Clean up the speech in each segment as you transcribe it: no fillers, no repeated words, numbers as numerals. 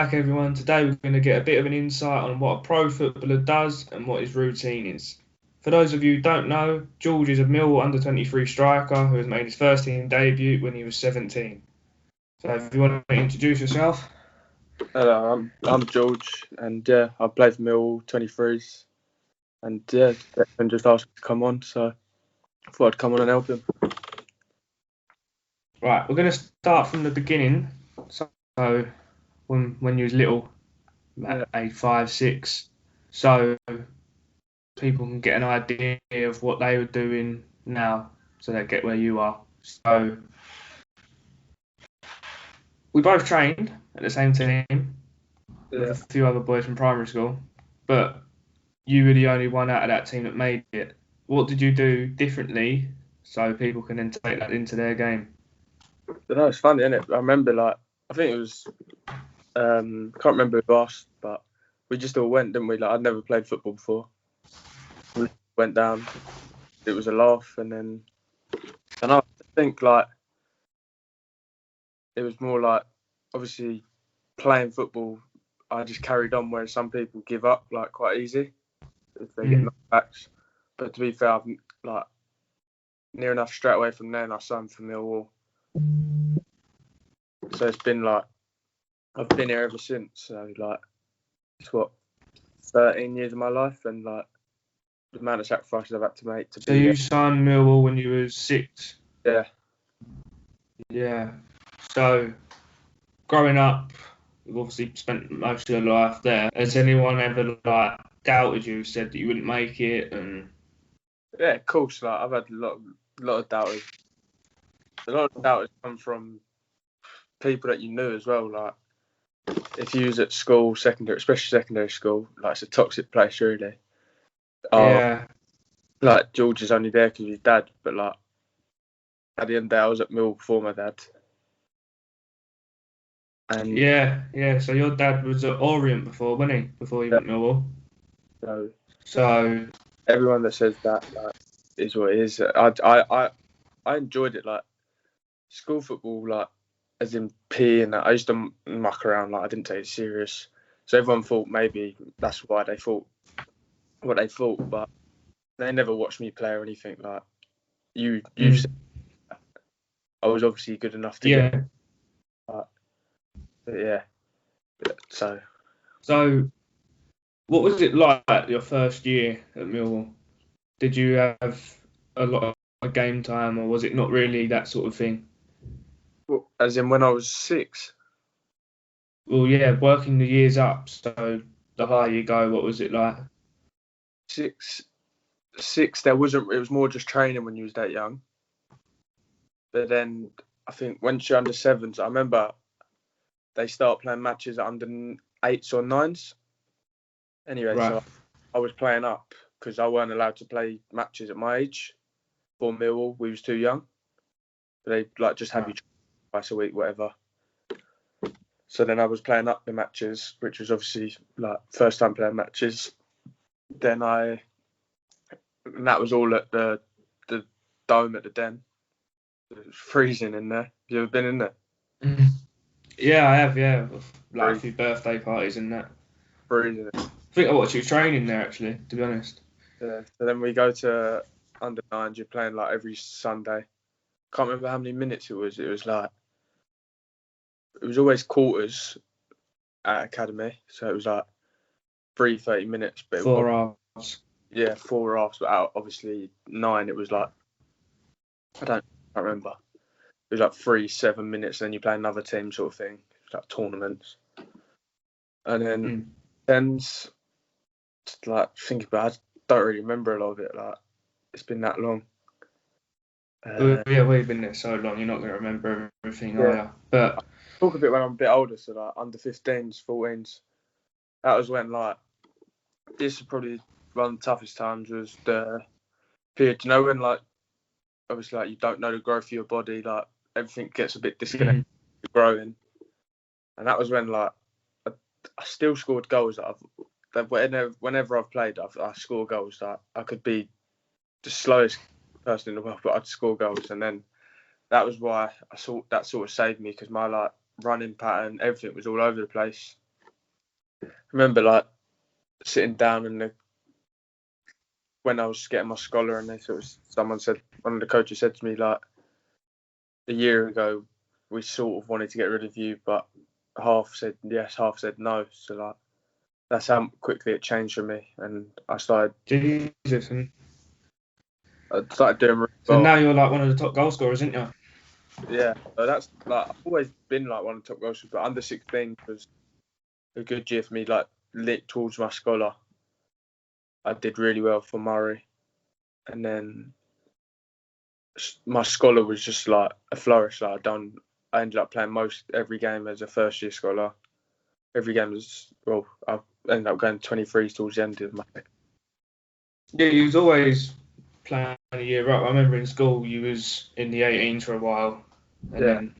back, everyone. Today we're going to get a bit of an insight on what a pro footballer does and what his routine is. For those of you who don't know, George is a Millwall U23 striker who has made his first team debut when he was 17. So if you want to introduce yourself. Hello, I'm George, and I play for Millwall 23s, and Declan just asked me to come on, so I thought I'd come on and help him. Right, we're going to start from the beginning. So when you was little, at age 5, 6, so people can get an idea of what they were doing now, so they get where you are. So we both trained at the same team with a few other boys from primary school, but you were the only one out of that team that made it. What did you do differently so people can then take that into their game? No, it's funny, isn't it? I remember, I think it was, can't remember who asked, but we just all went, didn't we? I'd never played football before. We went down, it was a laugh, and then, I think, it was more obviously, playing football, I just carried on, whereas some people give up, quite easy, if they get knockbacks. But to be fair, I've, near enough straight away from then, I signed for Millwall. So it's been I've been here ever since. So it's 13 years of my life, and the amount of sacrifices I've had to make to be. So you signed Millwall when you were 6? Yeah. Yeah. So growing up, you've obviously spent most of your life there. Has anyone ever doubted you, said that you wouldn't make it? And yeah, of course. I've had a lot of doubters. A lot of doubters come from people that you knew as well. If you was at school, especially secondary school, it's a toxic place, really. Yeah. George is only there because of his dad, but at the end of the day, I was at Millwall before my dad. And yeah. So your dad was at Orient before, wasn't he? Before he went Millwall. So everyone that says that is what it is. I enjoyed it. School football, as in PE and that. I used to muck around. I didn't take it serious. So everyone thought maybe that's why they thought what they thought, but they never watched me play or anything. You said I was obviously good enough to get. But yeah. So what was it like your first year at Millwall? Did you have a lot of game time, or was it not really that sort of thing? Well, as in when I was 6? Well, yeah, working the years up. So the higher you go, what was it like? 6, there wasn't. It was more just training when you was that young. But then I think once you're under 7s, I remember they start playing matches at under 8s or 9s. Anyway, right. So I was playing up because I weren't allowed to play matches at my age. For Millwall, we was too young. They just have you twice a week, whatever. So then I was playing up the matches, which was obviously first time playing matches. Then and that was all at the dome at the Den. It was freezing in there. Have you ever been in there? Yeah, I have. Yeah, a few birthday parties and that. Freezing. I think I watched you training there actually, to be honest. Yeah. So then we go to under 9s. You're playing every Sunday. Can't remember how many minutes it was. It was it was always quarters at academy, so it was 30 minutes. But 4 hours. Yeah, 4 hours. But out obviously 9, it was I can't remember. It was 3 7 minutes. Then you play another team sort of thing. It was tournaments. And then 10s. Thinking about it, I don't really remember a lot of it. It's been that long. Yeah, we've been there so long. You're not going to remember everything, are you? But I'll talk a bit when I'm a bit older. So under 15s, 14s. That was when this is probably one of the toughest times. Was the period, when obviously you don't know the growth of your body. Everything gets a bit disconnected. Growing, and that was when I still scored goals. Whenever I've played, I score goals. I could be the slowest person in the world, but I'd score goals. And then that was why that sort of saved me, because my running pattern, everything was all over the place. remember like sitting down and when I was getting my scholar, and one of the coaches said to me like a year ago, we sort of wanted to get rid of you, but half said yes, half said no. So like that's how quickly it changed for me, and Jesus. And I started doing really so well. now you're like one of the top goal scorers, isn't you? Yeah, so that's like I've always been like one of the top goal scorers, but under 16 was a good year for me. Like lit towards my scholar, I did really well for Murray, and then my scholar was just like a flourish. Like I ended up playing most every game as a first year scholar. Every game was I ended up going 23s towards the end of my. Yeah, you was always playing a year up. I remember in school you was in the 18s for a while, and Yeah, then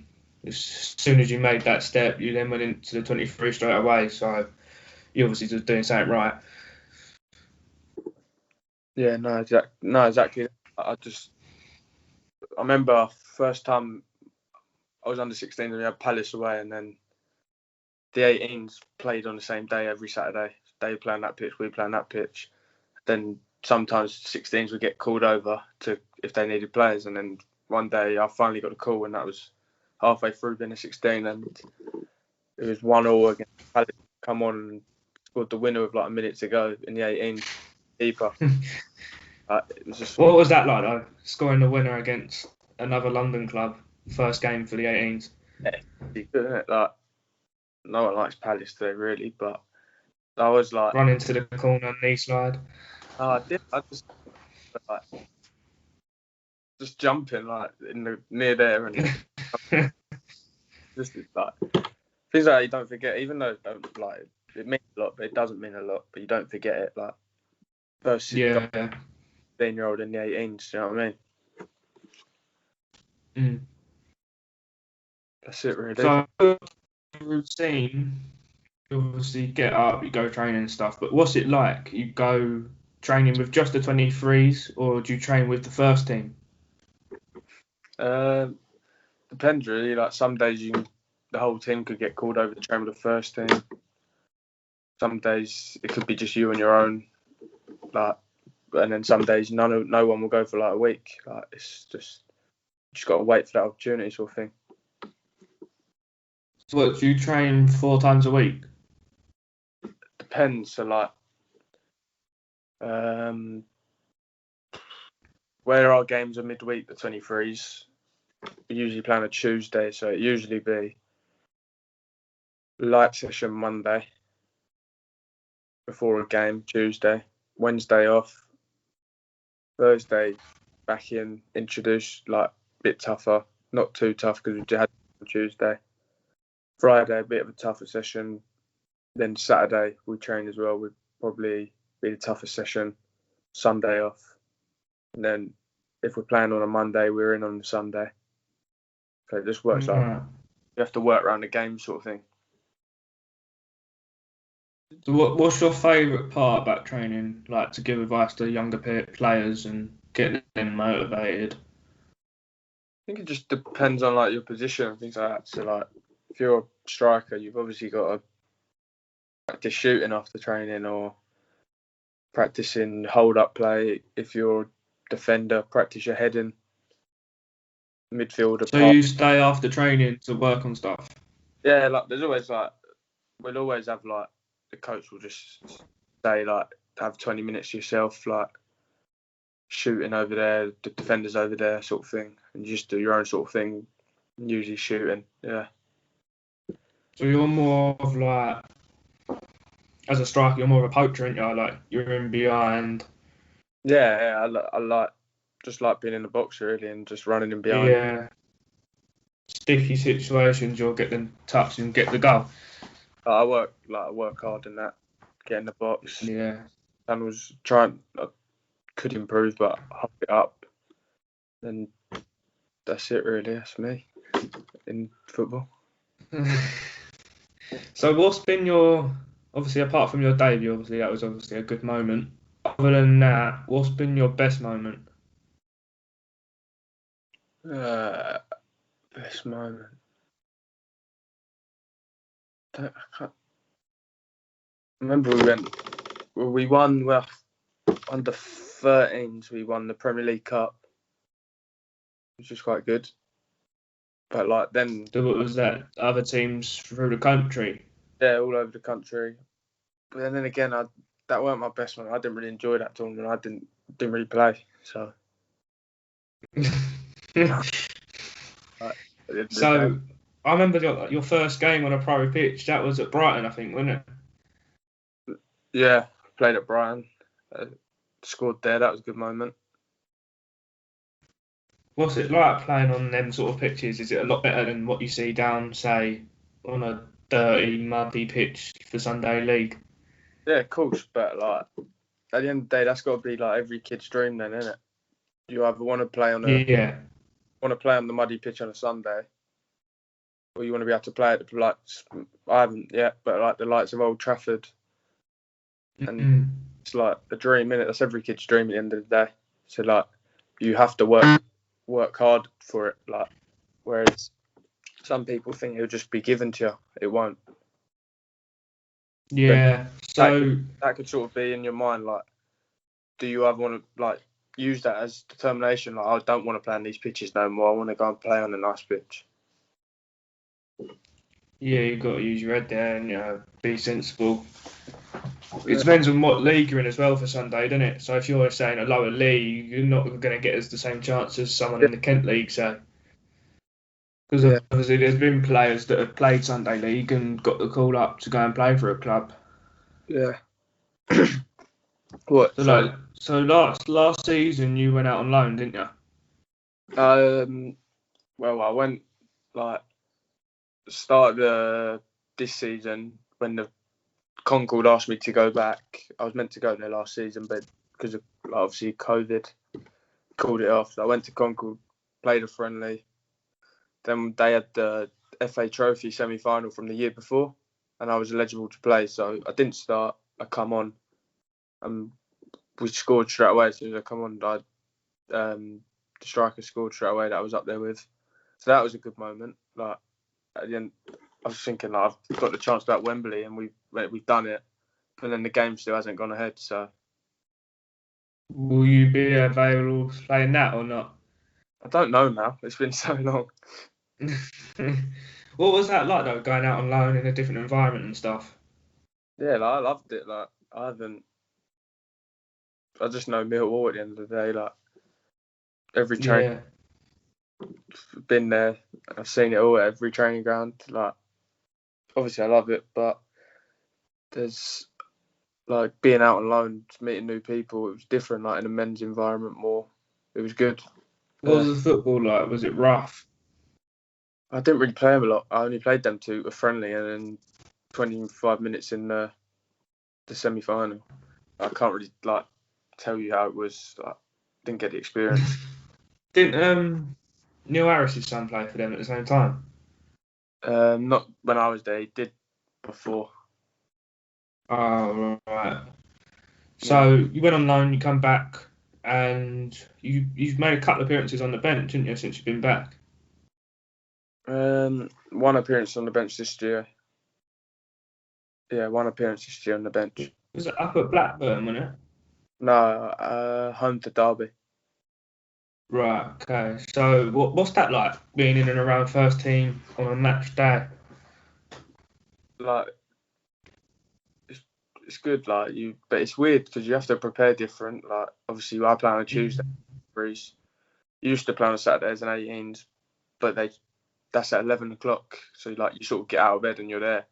as soon as you made that step, you then went into the 23 straight away. So you obviously just doing something right. yeah, no, exactly. I remember first time I was under 16 and we had Palace away, and then the 18s played on the same day every Saturday. They play on that pitch, we play on that pitch. Then sometimes 16s would get called over to if they needed players, and then one day I finally got a call, and that was halfway through being a 16, and it was 1-1 against Palace. Come on and scored the winner with like a minute to go in the 18s. Keeper. It was just What was that like though? Scoring the winner against another London club, first game for the 18s. good, isn't it? Like no one likes Palace today really, but I was like, Run into the corner, knee slide. I did. I just like just jumping like in the near there and just like things like that you don't forget, even though it don't like it means a lot, but it doesn't mean a lot. But you don't forget it. Like first Yeah. 16-year-old in the 18s. You know what I mean? Mm. That's it really. So routine, you obviously get up, you go training and stuff. But what's it like? You go training with just the 23s, or do you train with the first team? Um, Depends really. Like some days the whole team could get called over to train with the first team. Some days it could be just you on your own. Like, and then some days no one will go for like a week. Like it's just got to wait for that opportunity sort of thing. So what, do you train 4 times a week? Depends. So like, um, where our games are midweek, the 23s, we usually play on a Tuesday, so it usually be light session Monday before a game, Tuesday, Wednesday off, Thursday back in, introduced like a bit tougher, not too tough because we had on Tuesday. Friday a bit of a tougher session, then Saturday we train as well. Would probably be the toughest session. Sunday off, and then if we're playing on a Monday, we're in on the Sunday. So it just works like Right. you have to work around the game sort of thing. So what's your favourite part about training? Like to give advice to younger players and get them motivated? I think it just depends on like your position and things like that. So like if you're a striker, you've obviously got to practice shooting after training or practicing hold up play. If you're a defender, practice your heading. Midfielder So part. you stay after training to work on stuff. Yeah, like there's always like we'll always have like the coach will just say like have 20 minutes to yourself, like shooting over there, the defenders over there, sort of thing, and you just do your own sort of thing. Usually shooting, yeah. So you're more of like, as a striker, you're more of a poacher, aren't you? Like you're in behind. Yeah, I like just like being in the box really and just running in behind. Yeah. Sticky situations, you'll get them touch and get the goal. I work hard in that, get in the box. Yeah. And was trying, I could improve, but I hung it up. And that's it really. That's me in football. So what's been your, obviously apart from your debut, obviously that was obviously a good moment. Other than that, what's been your best moment? Uh, Best moment. I can't, remember we won, well, under 13s, we won the Premier League Cup, which was quite good. But like then, So what was that? Other teams through the country? yeah, all over the country. But then again, that weren't my best one. I didn't really enjoy that tournament. I didn't really play. So, like, at the end of the day, So I remember your first game on a pro pitch. That was at Brighton, I think, wasn't it? yeah, played at Brighton, scored there. That was a good moment. What's it like playing on them sort of pitches? Is it a lot better than what you see down, say, on a dirty, muddy pitch for Sunday League? Yeah, of course. But like at the end of the day, that's got to be like every kid's dream, then, isn't it? You either want to play Yeah. on the muddy pitch on a Sunday, or you want to be able to play at the like I haven't yet, but like the lights of Old Trafford, and it's like a dream, innit? That's every kid's dream at the end of the day. So like you have to work hard for it, like whereas some people think it'll just be given to you. It won't. Yeah. So That could sort of be in your mind, like, do you ever want to like use that as determination? Like, I don't want to play on these pitches no more. I want to go and play on a nice pitch. yeah, you've got to use your head there and be sensible. It depends on what league you're in as well for Sunday, doesn't it? So if you're saying a lower league, you're not going to get the same chance as someone Yeah, in the Kent League, say. Because yeah, obviously there's been players that have played Sunday League and got the call up to go and play for a club. yeah. What? So So, last season you went out on loan, didn't you? well, I went like start this season when the Concord asked me to go back. I was meant to go there last season, but because of like, obviously COVID, called it off. So I went to Concord, played a friendly. Then they had the FA Trophy semi-final from the year before, and I was eligible to play. So I didn't start. I come on, and we scored straight away. As soon as I come on, the striker scored straight away that I was up there with. So that was a good moment. Like at the end, I was thinking like, I've got the chance to go at Wembley, and we've done it. But then the game still hasn't gone ahead. So Will you be available playing that or not? I don't know now. It's been so long. What was that like though, going out on loan in a different environment and stuff? Yeah, like, I loved it. Like I just know Millwall at the end of the day. Like every train, Yeah. been there. I've seen it all at every training ground. Like obviously I love it, but there's like being out on loan, meeting new people. It was different, like in a men's environment more. It was good. What was the football like? Was it rough? I didn't really play them a lot. I only played them a friendly, and then 25 minutes in the semi-final. I can't really like tell you how it was. Like, didn't get the experience. Didn't Neil Harris's son play for them at the same time? Not when I was there. He did before. Oh right. Yeah. So you went on loan, you come back, and you've made a couple of appearances on the bench, haven't you, since you've been back? One appearance on the bench this year. Yeah, one appearance this year on the bench. Was it up at Blackburn, wasn't it? No, home to Derby. Right. Okay. So what's that like, being in and around first team on a match day? Like it's good. Like but it's weird because you have to prepare different. Like obviously, I play on a Tuesday. Breeze. You used to play on Saturdays and 18s, but that's at 11 o'clock. So like you sort of get out of bed and you're there.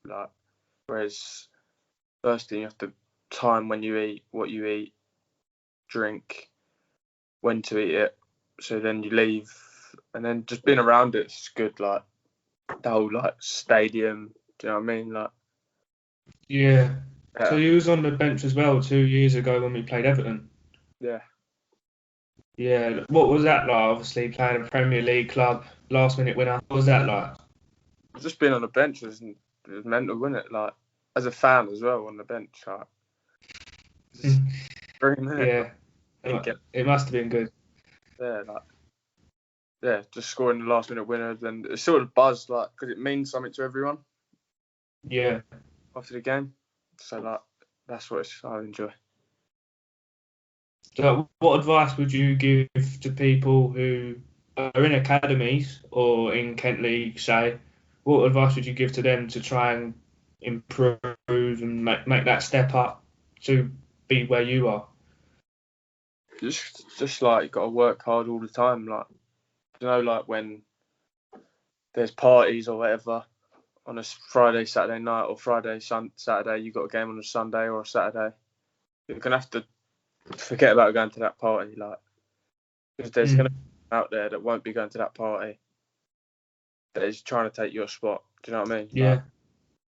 Like whereas first thing you have to time when you eat, what you eat, drink, when to eat it. So then you leave, and then just being around it's good. Like the whole like stadium. Do you know what I mean? Like Yeah. So yeah, you was on the bench as well 2 years ago when we played Everton. yeah. Yeah. What was that like? Obviously playing a Premier League club, last minute winner. What was that like? Just being on the bench was mental, wasn't it? Like as a fan as well on the bench. Like just 3 minutes. Yeah. Didn't get It must have been good. there. Like yeah, just scoring the last minute winner. Then it's sort of buzz, like because it means something to everyone Yeah. after the game. So like that's what I enjoy. So what advice would you give to people who are in academies or in Kent League, say? What advice would you give to them to try and improve and make that step up to be where you are? Just like you got to work hard all the time. Like like when there's parties or whatever on a Friday, Saturday night, or Saturday, you got a game on a Sunday or a Saturday. You're gonna have to forget about going to that party, like, because there's gonna be out there that won't be going to that party that is trying to take your spot. Do you know what I mean? Yeah. Like,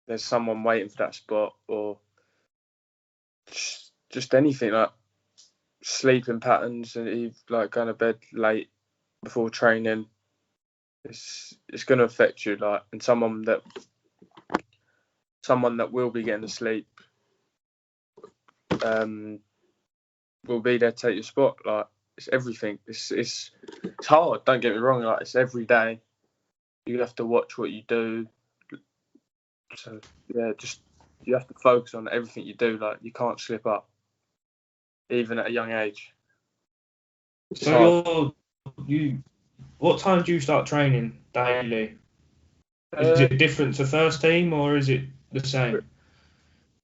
there's someone waiting for that spot, or just anything, like sleeping patterns and like going to bed late before training. It's going to affect you, like, and someone that will be getting to sleep will be there to take your spot. Like, it's everything. It's hard. Don't get me wrong. Like, it's every day. You have to watch what you do. So yeah, just you have to focus on everything you do. Like, you can't slip up, even at a young age. So what time do you start training daily? Is it different to first team or is it the same?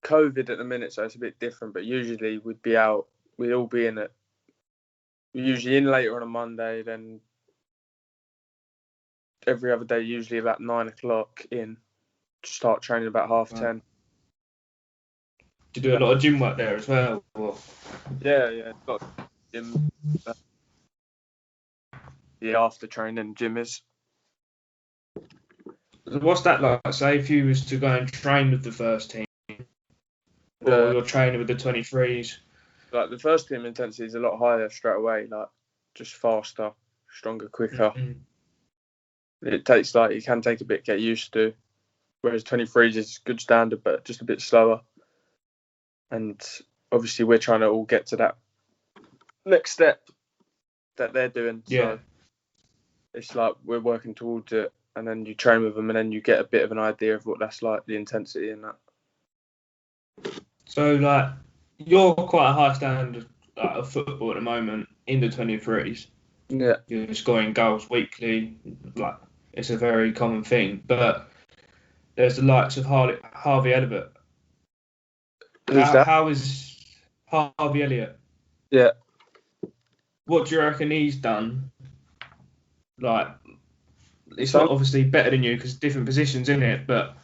COVID at the minute, so it's a bit different. But usually we'd be out. We'd all be in it. We're usually in later on a Monday, then every other day, usually about 9 o'clock in. Start training about 10:30. Do you do a lot of gym work there as well? Or? Yeah. Got gym. The after training gym is. What's that like? Say if you was to go and train with the first team, or you're training with the 23s. Like, the first team intensity is a lot higher straight away. Like, just faster, stronger, quicker. Mm-hmm. It takes, like, it can take a bit to get used to. Whereas 23s is good standard, but just a bit slower. And obviously we're trying to all get to that next step that they're doing. Yeah. So it's like we're working towards it, and then you train with them, and then you get a bit of an idea of what that's like, the intensity and that. So, like, you're quite a high standard of football at the moment in the 23s. Yeah. You're scoring goals weekly. Like, it's a very common thing. But there's the likes of Harvey Elliott. Who's that? How is Harvey Elliott? Yeah. What do you reckon he's done? Like, it's not obviously better than you because different positions in it, but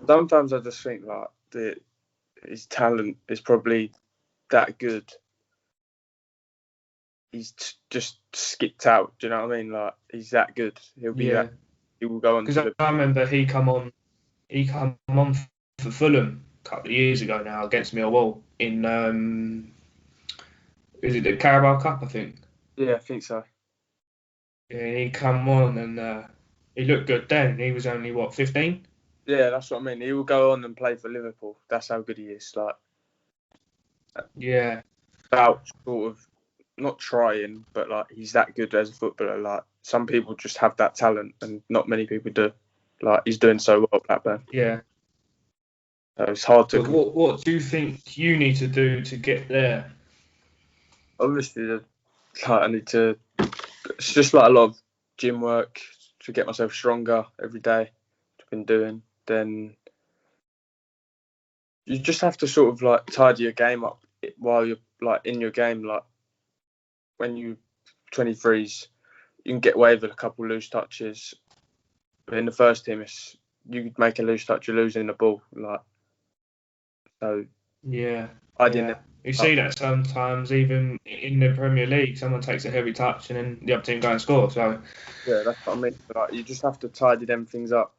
sometimes I just think like his talent is probably that good. He's just skipped out. Do you know what I mean? Like, he's that good. He'll be that. He will go on. Because I remember he come on for Fulham a couple of years ago now against Millwall in is it the Carabao Cup, I think? Yeah, I think so. Yeah, he come on and he looked good then. He was only, what, 15? Yeah, that's what I mean. He will go on and play for Liverpool. That's how good he is. Like, yeah, about sort of not trying, but like, he's that good as a footballer. Like, some people just have that talent, and not many people do. Like, he's doing so well at Blackburn. Yeah. So it's hard to. But what do you think you need to do to get there? Obviously, like, I need to. It's just like a lot of gym work to get myself stronger every day. Which I've been doing. Then you just have to sort of like tidy your game up while you're like in your game. Like, when you 23s, you can get away with a couple loose touches. But in the first team, you make a loose touch, you're losing the ball. Like, so yeah, I didn't. You see that sometimes even in the Premier League, someone takes a heavy touch and then the other team go and score. So yeah, that's what I mean. Like, you just have to tidy them things up,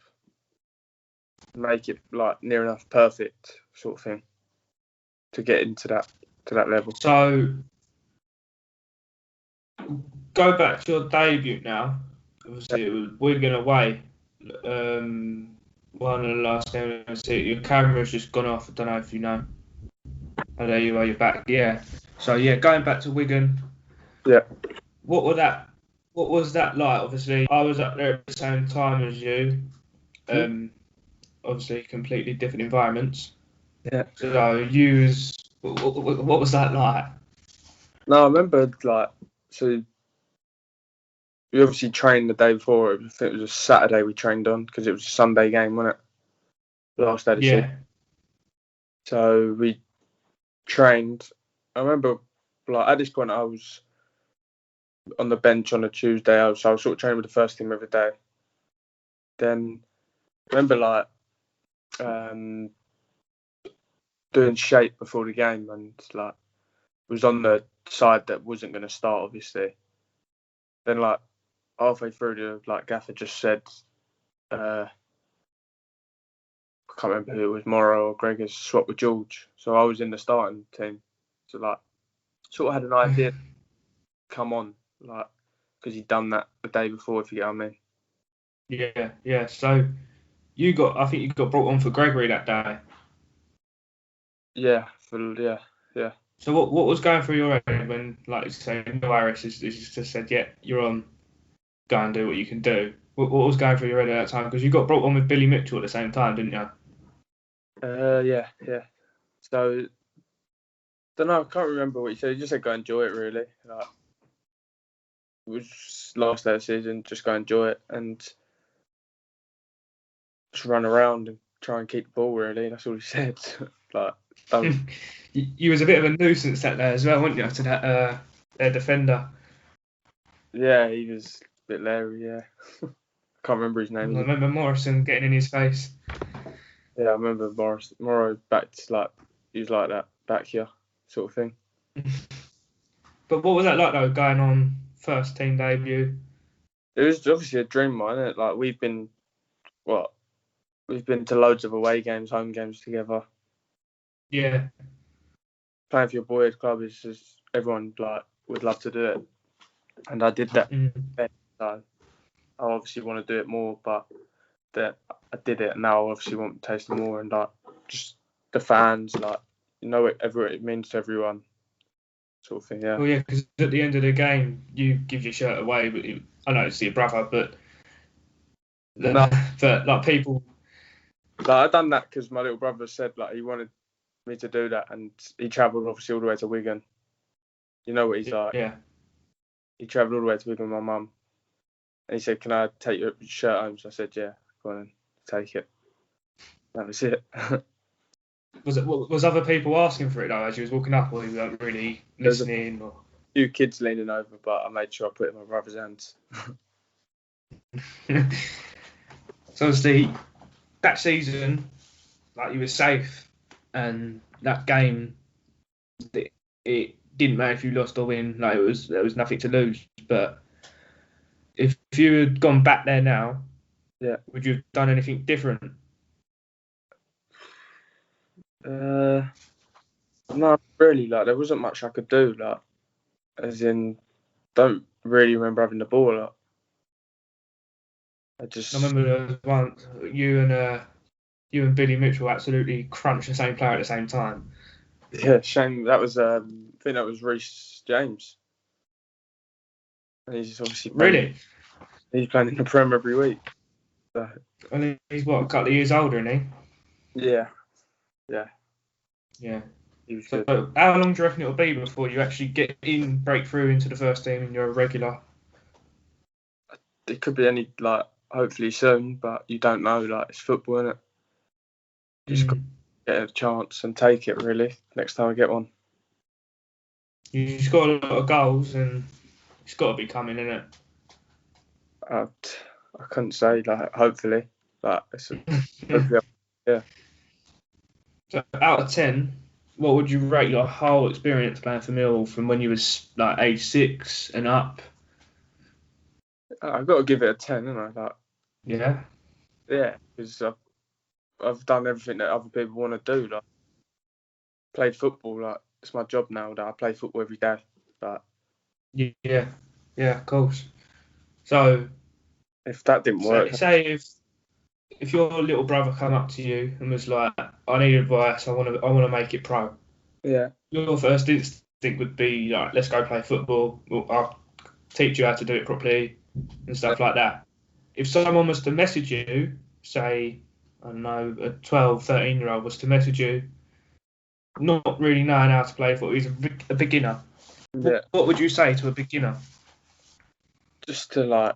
make it like near enough perfect sort of thing to get into that level. So go back to your debut now. Obviously, it was Wigan away. One of the last games I see. Your camera's just gone off. I don't know if you know. Oh, there you are. You're back. Yeah. So yeah, going back to Wigan. Yeah. What was that like? Obviously, I was up there at the same time as you. Obviously, completely different environments. Yeah. So what was that like? No, I remember so we obviously trained the day before. I think it was a Saturday we trained on because it was a Sunday game, wasn't it? Last day of the season. Yeah, So we trained. I remember at this point I was on the bench on a Tuesday. I was sort of training with the first team every day. Then I remember um, doing shape before the game and was on the side that wasn't going to start obviously. Then halfway through the gaffer just said I can't remember who it was, Morrow or Gregor's swap with George. So I was in the starting team. So sort of had an idea come on because he'd done that the day before, if you get what I mean. yeah. So I think you got brought on for Gregory that day. Yeah, yeah. So what was going through your head when, like you say, Neil Harris is just said, yeah, you're on, go and do what you can do. What was going through your head at that time? Because you got brought on with Billy Mitchell at the same time, didn't you? Yeah. So don't know. I can't remember what he said. He just said go enjoy it. Really, it was last day of the season. Just go enjoy it and just run around and try and keep the ball. Really, that's all he said. Don't. You was a bit of a nuisance that there as well, weren't you, to that their defender? Yeah, he was a bit leery. Yeah, I can't remember his I name. remember Morrison getting in his face. Yeah, I remember Morrow backed he was like that back here sort of thing. But what was that like though, going on first team debut? It was obviously a dream, mine. Isn't it? We've been to loads of away games, home games together. Yeah. Playing for your boys' club is just everyone would love to do it, and I did that. So I obviously want to do it more, but that I did it, and now I obviously want to taste more, and just the fans, whatever it means to everyone, sort of thing. Yeah. Well, yeah, because at the end of the game, you give your shirt away, but I know it's your brother, but No, but people. I done that because my little brother said he wanted me to do that, and he travelled obviously all the way to Wigan. You know what he's like. Yeah. He travelled all the way to Wigan with my mum, and he said, "Can I take your shirt home?" So I said, "Yeah, go on, then, take it." That was it. Was other people asking for it though as you was walking up, or you weren't really There's a listening? Or few kids leaning over, but I made sure I put it in my brother's hands. so obviously that season, you were safe, and that game, it didn't matter if you lost or win. There was nothing to lose. But if you had gone back there now, Yeah. would you have done anything different? Not really. There wasn't much I could do. As in, don't really remember having the ball. I I remember there was once you and Billy Mitchell absolutely crunched the same player at the same time. Yeah, shame that was. I think that was Reece James, and he's obviously Really? He's playing in the Prem every week. So. And he's what, a couple of years older, isn't he? Yeah. Yeah. He was So good. how long do you reckon it'll be before you actually break through into the first team and you're a regular? It could be hopefully soon, but you don't know. It's football, isn't it? Just got to get a chance and take it. Really, next time I get one. You scored a lot of goals, and it's got to be coming, isn't it? I couldn't say. Hopefully, hopefully, yeah. So out of 10, what would you rate your whole experience playing for Millwall from when you was age 6 and up? I've got to give it a 10, haven't I? Yeah. Yeah, because I've done everything that other people want to do. Played football. It's my job now. I play football every day. Yeah, of course. So If that didn't work, say if your little brother come up to you and was like, "I need advice. I want to make it pro." yeah, Your first instinct would be let's go play football. I'll teach you how to do it properly and stuff like that. If someone was to message you, say, I don't know, a 12, 13-year-old was to message you not really knowing how to play football. He's a beginner. Yeah, What would you say to a beginner? just to like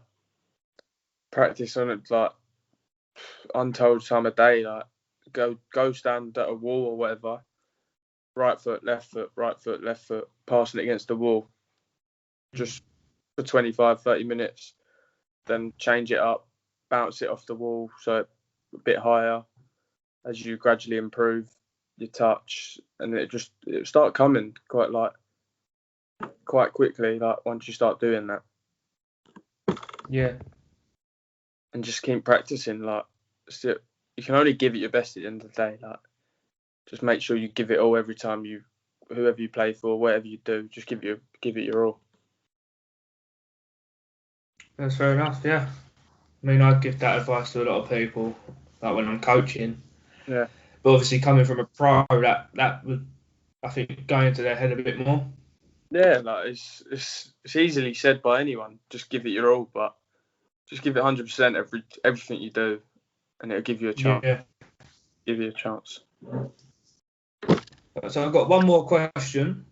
practice on it like untold time a day. Like go stand at a wall or whatever. Right foot, left foot, right foot, left foot, passing it against the wall. Just for 25, 30 minutes. Then change it up, bounce it off the wall so it's a bit higher. As you gradually improve your touch, and it start coming quite quickly. Like once you start doing that, Yeah. and just keep practicing. Like you can only give it your best at the end of the day. Like just make sure you give it all every time whoever you play for, whatever you do, just give it your all. That's fair enough, yeah. I mean, I'd give that advice to a lot of people, like when I'm coaching. Yeah. But obviously, coming from a pro, that would, I think, go into their head a bit more. Yeah, like it's easily said by anyone. Just give it your all, but just give it 100% everything you do, and it'll give you a chance. Yeah. Give you a chance. So I've got one more question,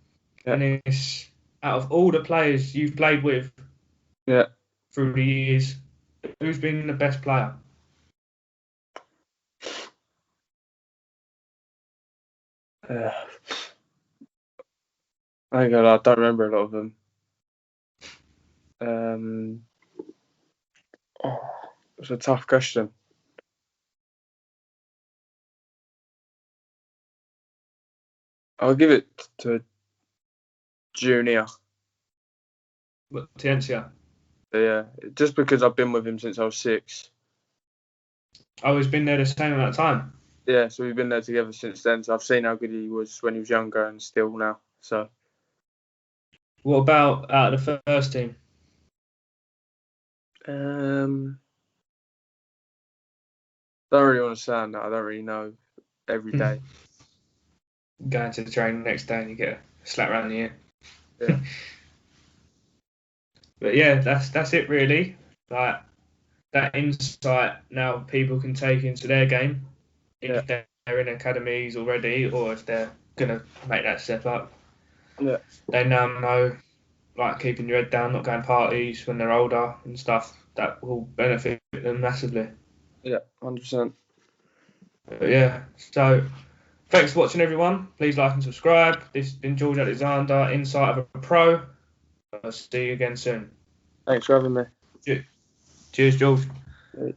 Yeah. and it's out of all the players you've played with Yeah. through the years, who's been the best player? I don't remember a lot of them. It's a tough question. I'll give it to Junior. But Tiencia. Yeah, just because I've been with him since I was 6. Oh, he's been there the same amount of time. Yeah, so we've been there together since then. So I've seen how good he was when he was younger and still now. So What about out of the first team? don't really want to sound that. I don't really know every day. Going to the training the next day and you get a slap around the ear. Yeah. But yeah, that's it really. Like that insight now people can take into their game if they're in academies already or if they're gonna make that step up. Yeah. They now know, like, keeping your head down, not going parties when they're older and stuff. That will benefit them massively. Yeah, 100%. But yeah, so thanks for watching, everyone. Please like and subscribe. This has been George Alexander, Insight of a Pro. I'll see you again soon. Thanks for having me. Cheers, George. Yeah.